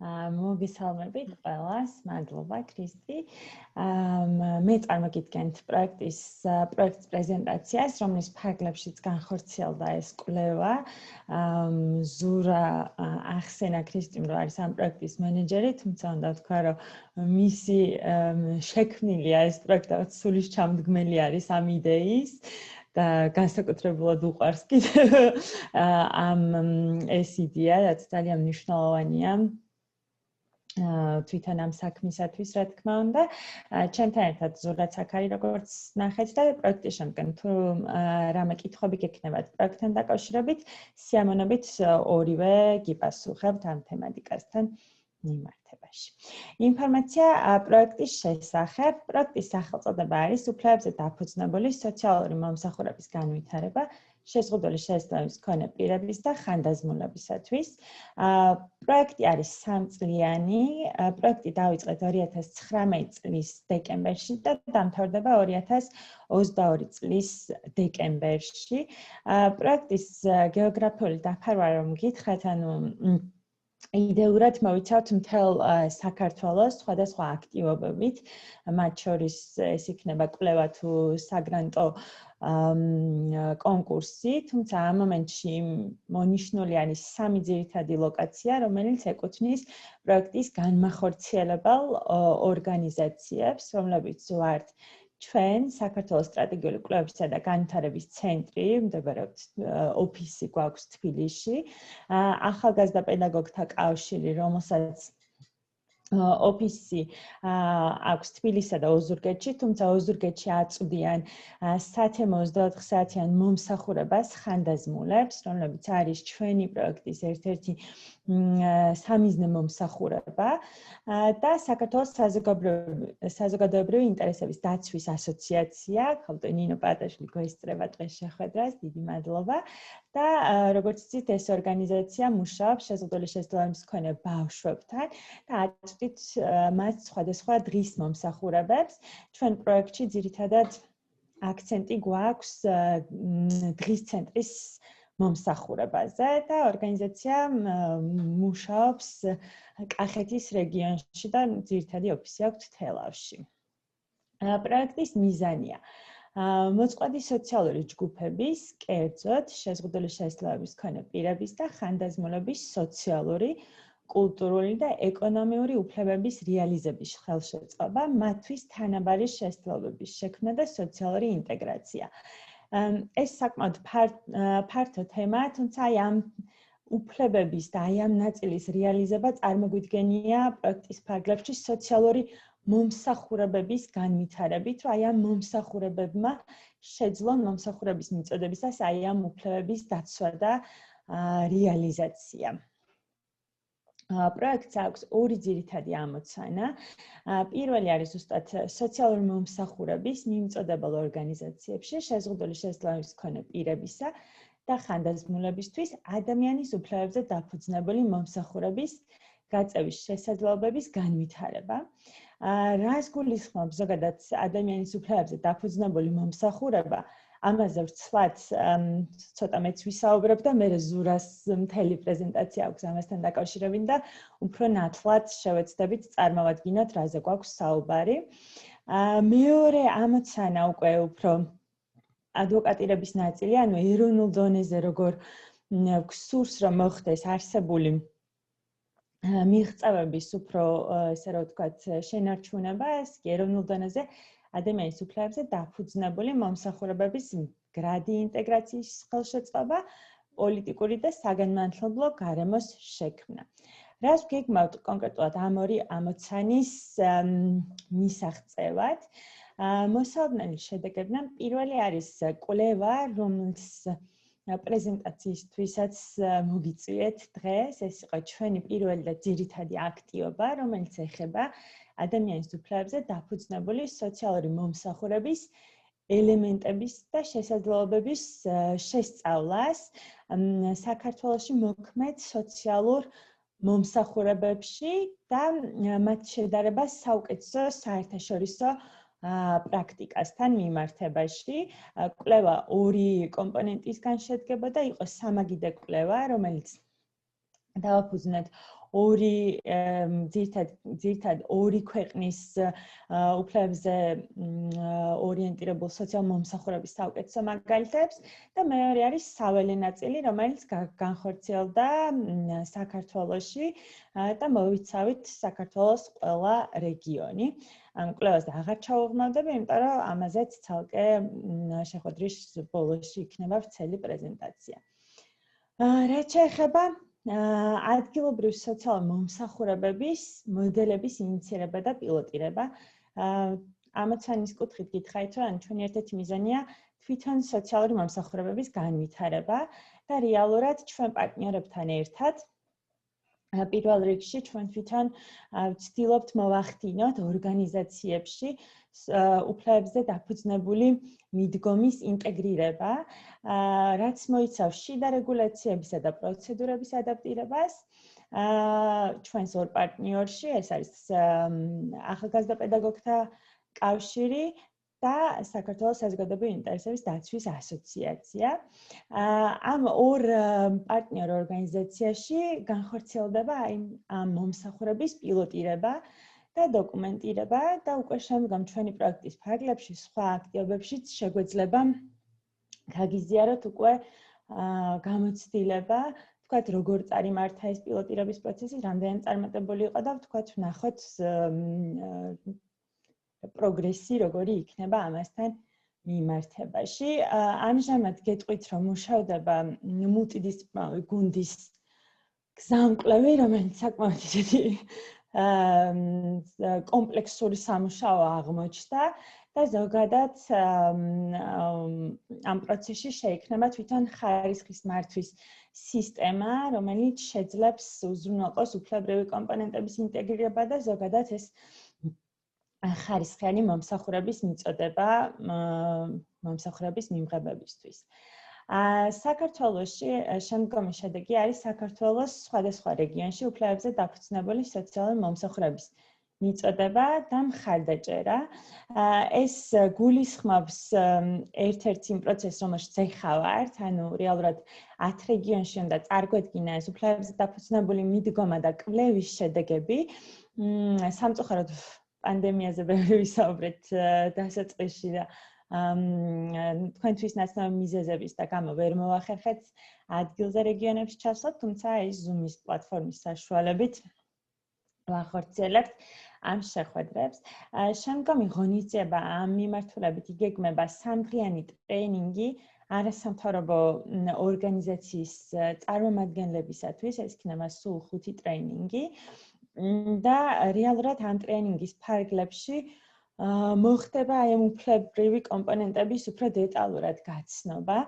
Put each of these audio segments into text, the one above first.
მოგესალმებით ყველას, მადლობა ქრისტი. მე წარმოგიდგენთ პროექტის პრეზენტაციას, რომლის ფარგლებშიც განხორციელდა ეს კვლევა. ზურა ახსენა ქრისტიმ, რომ არის ამ პროექტის მენეჯერი, თუმცა უნდა ვთქვა, რომ მისი შექმნილია ეს პროექტი, სულისჩამდგმელი არის ამ იდეის. და განსაკუთრებულად უყვარს კიდევ ეს იდეა, რაც ძალიან მნიშვნელოვანია თვითონ ამ საქმისათვის, რა თქმა უნდა. ჩემთან ერთად ზურაც აქ არის, როგორც ნახეთ და პროექტის შემდგომ თუ რამე კითხვები გექნებათ პროექტთან დაკავშირებით, სიამოვნებით ორივე გიპასუხებთ ამ თემატიკასთან მიმართებაში. ინფორმაცია პროექტის შესახებ. პროექტის სახელწოდება არის უფლებებზე დაფუძნებული სოციალური მომსახურების განვითარება შეზღუდული შესაძლებლობის მქონე პირების და ხანდაზმულებისათვის. პროექტი არის 3 წლიანი. პროექტი დაიწყეთ 2019 წლის დეკემბერში და დამთავრდება 2022 წლის დეკემბერში. პროექტის გეოგრაფიული დაფარვა რომ გითხრათ, იდეურად მოვიცავთ მთელ საქართველოს სხვადასხვა აქტივობებით, მათ შორის ეს იქნება კვლევა თუ საგრანტო კონკურსი, თუმცა ამ მომენტში მონიშნული არის 3 ძირითადი ლოკაცია, რომელიც ეკუთვნის პროექტის განმახორციელებელ ორგანიზაციებს, რომლებიც ვართ ჩვენ საქართველოს სტრატეგიული კვლევებისა და განვითარების ცენტრი, მდებარეობს ოფისი გვაქვს თბილისში, ახალგაზრდა პედაგოგთა კავშირი, რომელსაც ოფისი აქვს თბილისსა და ოზურგეთში, თუმცა ოზურგეთში აწვდიან სათემო 24 საათიან მომსახურებას ხანდაზმულებს, რომლებიც არის ჩვენი პროექტის ერთ-ერთი სამიზნე მომსახურება და საქართველოს საზოგადოებრივი ინტერესების დაცვის ასოციაცია, ხალხო ნინო პატაშვილი გვესწრება დღეს შეხვედრას, დიდი მადლობა. და როგორც იცით, ეს ორგანიზაცია მუშაობს შეზღუდული შესაძლებლობის მქონე ბავშვებთან და აწვდით მათ სხვადასხვა დღის მომსახურებებს. ჩვენ პროექტში ძირითადად აქცენტი გვაქვს დღის ცენტრის მომსახურებაზე და ორგანიზაცია მუშაობს კახეთის რეგიონში და ძირითადი ოფისი აქვს თელავში. პროექტის მიზანია მოწყვეტი სოციალური ჯგუფების, კერძოდ შეზღუდული შესაძლებლობის მქონე პირების და ხანდაზმულების სოციალური, კულტურული და ეკონომიური უფლებების რეალიზების ხელშეწყობა, მათთვის თანაბარი შესაძლებლობების შექმნა და სოციალური ინტეგრაცია. ეს საკმაოდ ფართო თემაა, თუმცა ამ უფლებების და ამ ნაწილის რეალიზება წარმოგვიდგენია პროექტის ფარგლებში სოციალური მომსახურებების განვითარებით, რომ ამ მომსახურებებმა შეძლონ მომსახურების მიწოდებისას ამ უფლებების დაცვა და რეალიზაცია. პროექტს აქვს 2 ძირითადი ამოცანა. პირველი არის ზუსტად სოციალური მომსახურების მიმწოდებელ ორგანიზაციებში შეზღუდული შესაძლებლობის მქონე პირებისა და ხანდაზმულებისთვის ადამიანის უფლებებზე დაფუძნებული მომსახურების გაწევის შესაძლებლობების განვითარება. რას გულისხმობს ზოგადად ადამიანის უფლებებზე დაფუძნებული მომსახურება? ამაზე ვცვლად ცოტა მეც ვისაუბრებ და მე ზურას მთელი პრეზენტაცია აქვს ამასთან დაკავშირებით და უფრო ნათლად შევეცდებით წარმოვადგინოთ, რაზე გვაქვს საუბარი. მეორე ამოცანა უკვე უფრო ადვოკატირების ნაწილი, ანუ ეროვნულ დონეზე როგორ გსურს რომ მოხდეს არსებული მიღწევების უფრო ესე რომ ვთქვათ შენარჩუნება, ეს ეროვნულ დონეზე ადამიანის უფლებებზე დაფუძნებული მომსახურებების მდგრადი ინტეგრაციის ხელშეწყობა, პოლიტიკური და საგანმანათლებლო გარემოს შექმნა. რას გეგმავთ კონკრეტულად ამ ორი ამოცანის მისაღწევად? მოსალოდნელი შედეგებიდან პირველი არის კვლევა, რომლის პრეზენტაციისთვისაც მოგიწვიეთ დღეს. ეს იყო ჩვენი პირველი და ძირითადი აქტივობა, რომელიც ეხება ადამიანის უფლებებზე დაფუძნებული სოციალური მომსახურების ელემენტების და შესაძლებლობების შესწავლას საქართველოში მოქმედ სოციალურ მომსახურებებში და მათ შედარებას საუკეთესო საერთაშორისო პრაქტიკასთან მიმართებაში. კვლევა 2 კომპონენტისგან შედგებოდა, იყო სამაგიდე კვლევა, რომელიც დავაფუძნეთ ორი ძირითად ორი ქვეყნის უფლებებზე ორიენტირებულ სოციალურ მომსახურების საუკეთესო მაგალითებს და მეორე არის საველე ნაწილი, რომელიც განხორციელდა საქართველოში და მოვიცავით საქართველოს ყველა რეგიონი. კვლევას აღარ ჩავუღმავდები, იმიტომ რომ ამაზეც ცალკე შეხვედრის ბოლოში იქნება ვრცელი პრეზენტაცია. რაც შეეხება ადგილობრივი სოციალური მომსახურებების მოდელების ინიციირება და პილოტირება. ამოცანის კუთხით გითხარით, რომ ჩვენი ერთ-ერთი მიზანია თვითონ სოციალური მომსახურებების განვითარება და რეალურად ჩვენ პარტნიორებთან ერთად პირველ რიგში ჩვენ თვითონ ვცდილობთ მოვახდინოთ ორგანიზაციებში უფლებებზე დაფუძნებული მიდგომის ინტეგრირება, რაც მოიცავს შიდა რეგულაციებისა და პროცედურების ადაპტირებას. ჩვენს ორ პარტნიორში ეს არის ახალგაზრდა პედაგოგთა კავშირი და საქართველოს საზოგადოებრივი ინტერესების დაცვის ასოციაცია. ამ ორ პარტნიორ ორგანიზაციაში განხორციელდება ამ მომსახურების პილოტირება და დოკუმენტირება და უკვე შემდგომ ჩვენი პროექტის ფარგლებში სხვა აქტივობებშიც შეგვეძლება გაგიზიაროთ უკვე გამოცდილება, თქვათ როგორ წარიმართა ეს პილოტირების პროცესი, რამდენად წარმატებული იყო და თქვათ ვნახოთ პროგრესი როგორი იქნება ამასთან მიმართებაში. ამჟამად გეტყვით, რომ მუშავდება მულტიდისციპლინარული გუნდის გზამკვლევი, რომელიც საკმაოდ ისეთი კომპლექსური სამუშაო აღმოჩნდა და ზოგადად ამ პროცესში შეიქმნება თვითონ ხარისხის მართვის სისტემა, რომელიც შეძლებს უზრუნველყოს უფლებრივი კომპონენტების ინტეგრირება და ზოგადად ეს ხარისხიანი მომსახურების მიწოდება მომსახურების მიმღებებისთვის. საქართველოში შემდგომი შედეგი არის საქართველოს სხვადასხვა რეგიონში უფლებებზე დაფუძნებული სოციალური მომსახურების მიწოდება და მხარდაჭერა. ეს გულისხმობს ერთ-ერთ იმ პროცესს, რომელშიც ეხლა ვართ, ანუ რეალურად 10 რეგიონში უნდა წარგვედგინა ეს უფლებებზე დაფუძნებული მიდგომა და კვლევის შედეგები. სამწუხაროდ პანდემიაზე ბევრი ვისაუბრეთ დასაწყისში და თქვენთვის ნაცნობი მიზეზების და გამო ვერ მოვახერხეთ ადგილზე რეგიონებში ჩასვლად, თუმცა ეს Zoom-ის პლატფორმის საშუალებით ვახორციელებთ ამ შეხვედრებს. შემდგომი ღონისძიება ამ მიმართულებით იგეგმება 3დღიანი ტრეინინგი არასამთავრობო ორგანიზაციის წარმომადგენლებისათვის, ეს იქნება სულ 5 ტრეინინგი. და რეალურად ამ ტრეინინგის ფარგლებში მოხდება აი ამ უფლებრივი კომპონენტების უფრო დეტალურად გაცნობა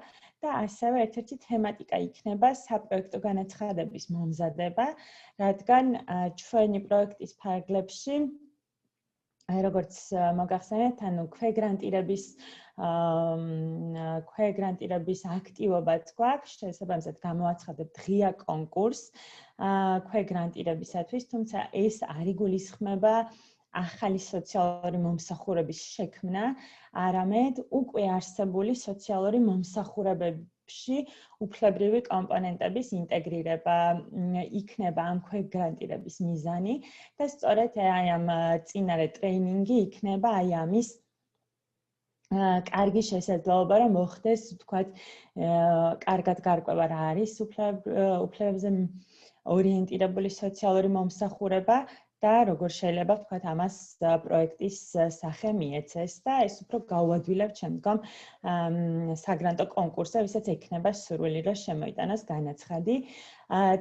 და ასევე ერთ-ერთი თემატიკა იქნება საპროექტო განაცხადების მომზადება, რადგან ჩვენი პროექტის ფარგლებში როგორც მოგახსენეთ, ანუ ქვეგრანტირების აქტივობაც გვაქვს, შესაბამისად გამოაცხადებთ ღია კონკურსს ქვეგრანტირებისათვის, თუმცა ეს არ იგულისხმება ახალი სოციალური მომსახურების შექმნა, არამედ უკვე არსებული სოციალური მომსახურებებში უფლებრივი კომპონენტების ინტეგრირება იქნება ამ ქვეგრანტირების მიზანი და სწორედ აი ამ წინარე ტრეინინგი იქნება აი ამის კარგი შესაძლებლობა, რომ მოხდეს, თქვათ, კარგად გარკვევა რა არის უფლებებზე ორიენტირებული სოციალური მომსახურება და როგორ შეიძლება ვთქვათ ამას პროექტის სახე მიეცეს და ეს უფრო გავუადვილებთ შემდგომ საგრანტო კონკურსზე, ვისაც ექნება სურვილი, რომ შემოიტანოს განაცხადი.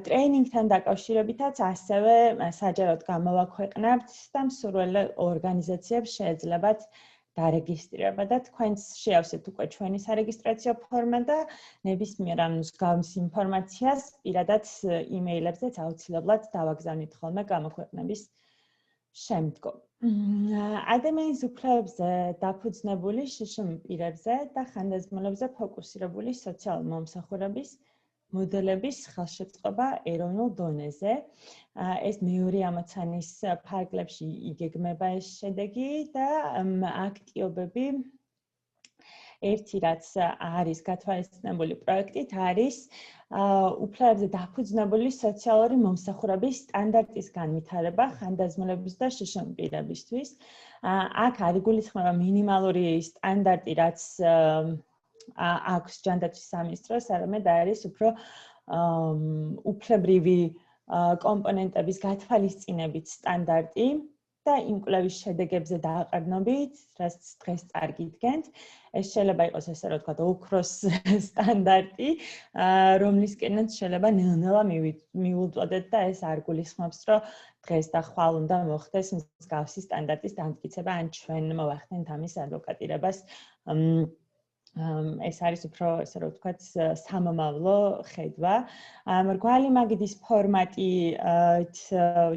ტრეინინგთან დაკავშირებითაც ასევე საჯაროდ გამოვაქვეყნებთ და მსურველ ორგანიზაციებს შეეძლებათ დარეგისტრირება და თქვენს შეავსეთ უკვე ჩვენი სარეგისტრაციო ფორმა და ნებისმიერ ამ მსგავს ინფორმაციას პირადად იმეილებზეც აუცილებლად დავაგზავნით ხოლმე გამოქვეყნების შემდგომ. ადამიანის უფლებებზე დაფუძნებული შშმ პირებზე და ხანდაზმულებზე ფოკუსირებული სოციალური მომსახურების მოდელების ხელშეწყობა ეროვნულ დონეზე. ეს მეორე ამოცანის ფარგლებში იგეგმება ეს შედეგი და აქტივობები ერთი რაც არის გათვალისწინებული პროექტით არის უფლებებზე დაფუძნებული სოციალური მომსახურების სტანდარტის განვითარება ხანდაზმულების და შშმ პირებისთვის. აქ არ იგულისხმება მინიმალური სტანდარტი, რაც აქვს ჯანდაცვის სამინისტროს, არამედ არის უფრო უფლებრივი კომპონენტების გათვალისწინებით სტანდარტი და იმ კვლევის შედეგებზე დააყრდნობით, რაც დღეს წარგიდგენთ. ეს შეიძლება იყოს ესე რომ ვთქვათ, ოქროს სტანდარტი, რომლისკენაც შეიძლება ნელ-ნელა მივუწოდეთ და ეს არ გულისხმობს, რომ დღეს და ხვალ უნდა მოხდეს მსგავსი სტანდარტის დამტკიცება, ან ჩვენ მოვახდენთ ამის ადვოკატირებას. ეს არის უფრო ესე რომ ვთქვათ, სამომავლო ხედვა. მრგვალი მაგიდის ფორმატით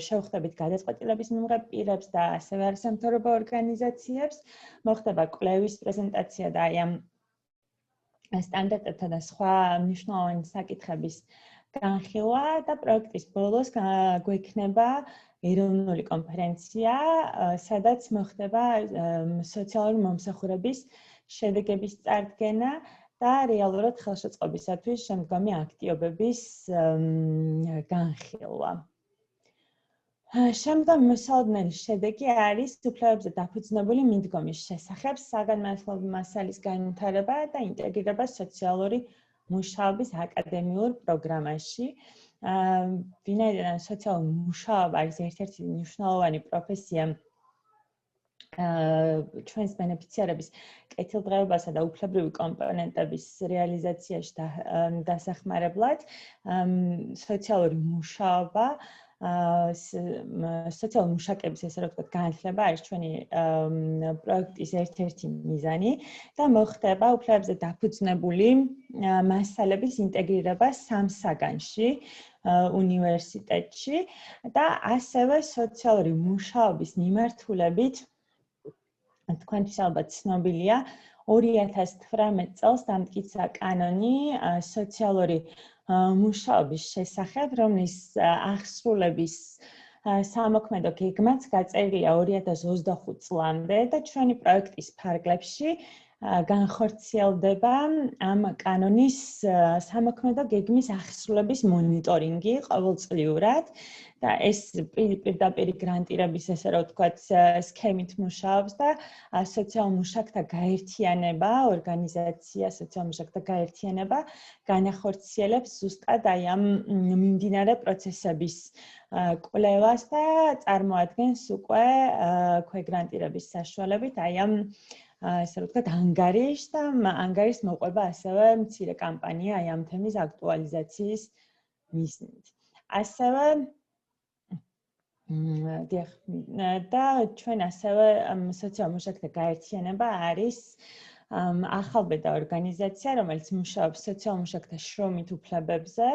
შევხვდებით გადაწყვეტილების მიღებ პირებს და ასევე არასამთავრობო ორგანიზაციებს. მოხდება კვლევის პრეზენტაცია და აი ამ სტანდარტებთან და სხვა მნიშვნელოვანი საკითხების განხილვა და პროექტის ბოლოს გვექნება ეროვნული კონფერენცია, სადაც მოხდება სოციალური მომსახურების შედეგების წარდგენა და რეალურად ხელშეწყობისათვის შემდგომი აქტივობების განხილვა. შემდგომი მოსალოდნელი შედეგი არის უფლებებზე დაფუძნებული მიდგომის შესახებ საგანმანათლებლო მასალის განვითარება და ინტეგრირება სოციალური მუშაობის აკადემიურ პროგრამაში. ვინაიდან სოციალური მუშაობა არის ერთ-ერთი მნიშვნელოვანი პროფესია ჩვენს ბენეფიციარების კეთილდღეობასა და უფლებრივი კომპონენტების რეალიზაციაში დასახმარებლად, სოციალური მუშაობა, სოციალური მუშაკების ესე რომ ვთქვათ, განათლება არის ჩვენი პროექტის ერთ-ერთი მიზანი და მოხდება უფლებებზე დაფუძნებული მასალების ინტეგრირება სამსაგანში, უნივერსიტეტში და ასევე სოციალური მუშაობის მიმართულებით თქვენთვის ალბათ ცნობილია 2018 წელს დამტკიცა კანონი სოციალური მუშაობის შესახებ, რომლის აღსრულების სამოქმედო გეგმაც გაწერილია 2025 წლამდე და ჩვენი პროექტის ფარგლებში განხორციელდება ამ კანონის სამოქმედო გეგმის აღსრულების მონიტორინგი ყოველწლიურად და ეს პირდაპირ გრანტირების ესე რომ ვთქვათ სქემით მუშაობს და სოციალურ მუშაკთა გაერთიანება, ორგანიზაცია სოციალურ მუშაკთა გაერთიანება განახორციელებს ზუსტად აი ამ მიმდინარე პროცესების კვლევას და წარმოადგენს უკვე ქვეგრანტირების საშუალებით აი ამ ესე რომ ვთქვათ ანგარიშს და ანგარიშს მოყვება ასევე მცირე კამპანია აი ამ თემის აქტუალიზაციის მიზნით. ასევე და ჩვენ ასევე სოციალურ მუშაკთა გაერთიანება არის ახალბედა ორგანიზაცია, რომელიც მუშაობს სოციალურ მუშაკთა შრომით უფლებებზე.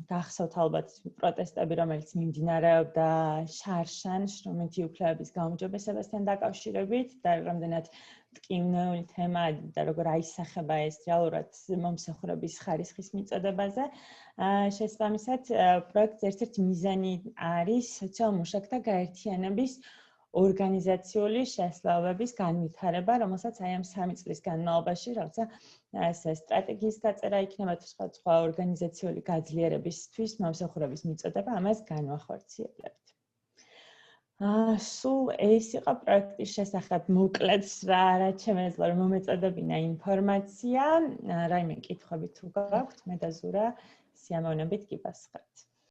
გახსოვთ ალბათ პროტესტები, რომელიც მიმდინარეობდა შარშან შრომითი უფლებების გაუმჯობესებასთან დაკავშირებით და რამდენად მტკივნეული თემაა და როგორ აისახება ეს რეალურად მომსახურების ხარისხის მიწოდებაზე. შესაბამისად, პროექტის ერთ-ერთი მიზანი არის სოციალურ მუშაკთა გაერთიანების ორგანიზაციული შესაძლებლობების განვითარება, რომელსაც აი ამ 3 წლის განმავლობაში რაღაცა ესე სტრატეგიის გაწერა იქნება თუ სხვა ორგანიზაციული გაძლიერებისთვის მომსახურების მიწოდება, ამას განვახორციელებთ. სულ ეს იყო პროექტის შესახებ მოკლედ რა ჩემეძლო რომ მომეწოდებინა ინფორმაცია. რაიმე კითხვები თუ გაქვთ, მე და ზურა სიამოვნებით გიპასუხებთ.